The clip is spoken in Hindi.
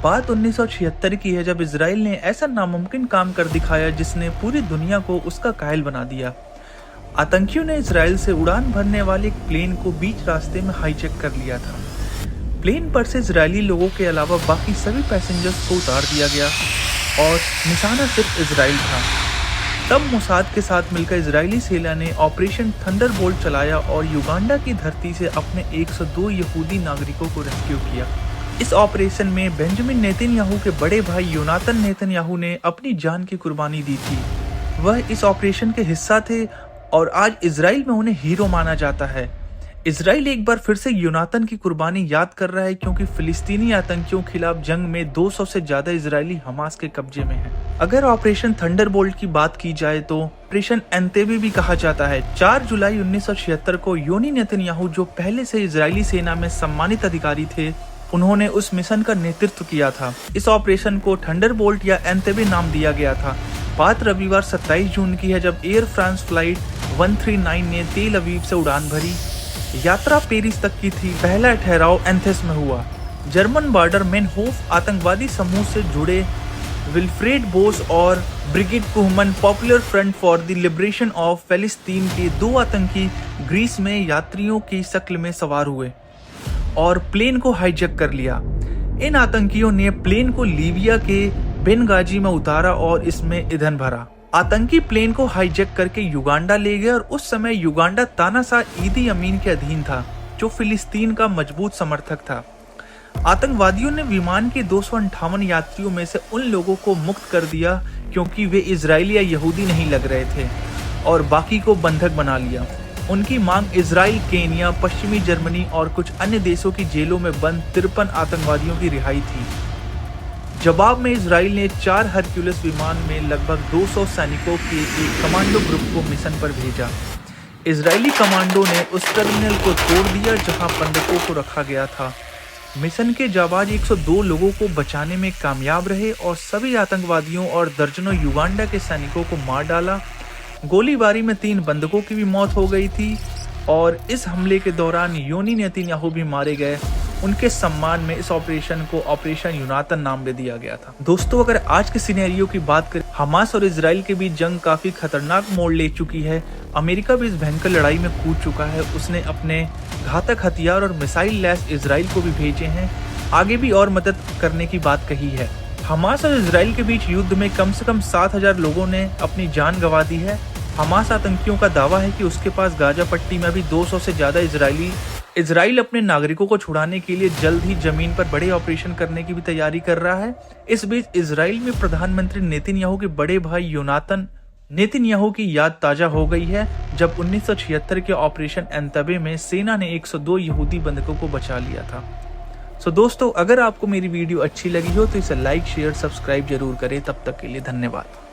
बात 1976 की है, जब इजराइल ने ऐसा नामुमकिन काम कर दिखाया जिसने पूरी दुनिया को उसका कायल बना दिया। आतंकियों ने इजराइल से उड़ान भरने वाले एक प्लेन को बीच रास्ते में हाईजैक कर लिया था। प्लेन पर से इजरायली लोगों के अलावा बाकी सभी पैसेंजर्स को उतार दिया गया और निशाना सिर्फ इजराइल था। तब मोसाद के साथ मिलकर इजरायली सेना ने ऑपरेशन थंडरबोल्ट चलाया और युगांडा की धरती से अपने 102 यहूदी नागरिकों को रेस्क्यू किया। इस ऑपरेशन में बेंजामिन नेतन्याहू के बड़े भाई योनातन नेतन्याहू ने अपनी जान की कुर्बानी दी थी। वह इस ऑपरेशन के हिस्सा थे और आज इजराइल में उन्हें हीरो माना जाता है। इजराइल एक बार फिर से योनातन की कुर्बानी याद कर रहा है, क्योंकि फिलिस्तीनी आतंकियों के खिलाफ जंग में 200 से ज्यादा इजरायली हमास के कब्जे में हैं। अगर ऑपरेशन थंडरबोल्ट की बात की जाए तो ऑपरेशन एंतेबे भी कहा जाता है। 4 जुलाई 1976 को योनी नेतन्याहू, जो पहले से इजरायली सेना में सम्मानित अधिकारी थे, उन्होंने उस मिशन का नेतृत्व किया था। इस ऑपरेशन को थंडरबोल्ट या एंतेबे नाम दिया गया था। बात रविवार 27 जून की है, जब एयर फ्रांस फ्लाइट 139 ने तेल अवीव से उड़ान भरी। यात्रा पेरिस तक की थी। पहला ठहराव एंथेस में हुआ। जर्मन बॉर्डर मेनहोफ आतंकवादी समूह से जुड़े विल्फ्रेड बोस और Brigitte Kuhlmann popular front for the liberation of फिलिस्तीन के 2 आतंकी ग्रीस में यात्रियों की शक्ल में सवार हुए और प्लेन को हाईजैक कर लिया। इन आतंकियों ने प्लेन को लीबिया के बेनगाजी में उतारा और इसमें ईंधन भरा। आतंकी प्लेन को हाईजैक करके युगांडा ले गए और उस समय युगांडा तानाशाह ईदी अमीन के अधीन था, जो फिलिस्तीन का मजबूत समर्थक था। आतंकवादियों ने विमान के 258 यात्रियों में से उन लोगों को मुक्त कर दिया क्योंकि वे इजरायली या यहूदी नहीं लग रहे थे, और बाकी को बंधक बना लिया। उनकी मांग इजराइल, केनिया, पश्चिमी जर्मनी और कुछ अन्य देशों की जेलों में बंद 53 आतंकवादियों की रिहाई थी। जवाब में इजराइल ने 4 हरक्यूलिस विमान में लगभग 200 सैनिकों के एक कमांडो ग्रुप को मिशन पर भेजा। इजरायली कमांडो ने उस टर्मिनल को तोड़ दिया जहां बंधकों को रखा गया था। मिशन के जाबाज 102 लोगों को बचाने में कामयाब रहे और सभी आतंकवादियों और दर्जनों युगांडा के सैनिकों को मार डाला। गोलीबारी में 3 बंधकों की भी मौत हो गई थी और इस हमले के दौरान योनी नेतन्याहू भी मारे गए। उनके सम्मान में इस ऑपरेशन को ऑपरेशन योनातन नाम दे दिया गया था। दोस्तों, अगर आज के सिनेरियो की बात करें, हमास और इजराइल के बीच जंग काफी खतरनाक मोड़ ले चुकी है। अमेरिका भी इस भयंकर लड़ाई में कूद चुका है। उसने अपने घातक हथियार और मिसाइल लैस इजराइल को भी भेजे हैं। आगे भी और मदद करने की बात कही है। हमास और इजराइल के बीच युद्ध में कम से कम 7000 लोगों ने अपनी जान गंवा दी है। हमास आतंकियों का दावा है कि उसके पास गाजा पट्टी में भी 200 से ज्यादा इजराइल अपने नागरिकों को छुड़ाने के लिए जल्द ही जमीन पर बड़े ऑपरेशन करने की भी तैयारी कर रहा है। इस बीच इजराइल में प्रधानमंत्री नेतन्याहू के बड़े भाई योनातन नेतन्याहू की याद ताजा हो गई है, जब 1976 के ऑपरेशन एंतेबे में सेना ने 102 यहूदी बंधकों को बचा लिया था। दोस्तों, अगर आपको मेरी वीडियो अच्छी लगी हो तो इसे लाइक, शेयर, सब्सक्राइब जरूर करें। तब तक के लिए धन्यवाद।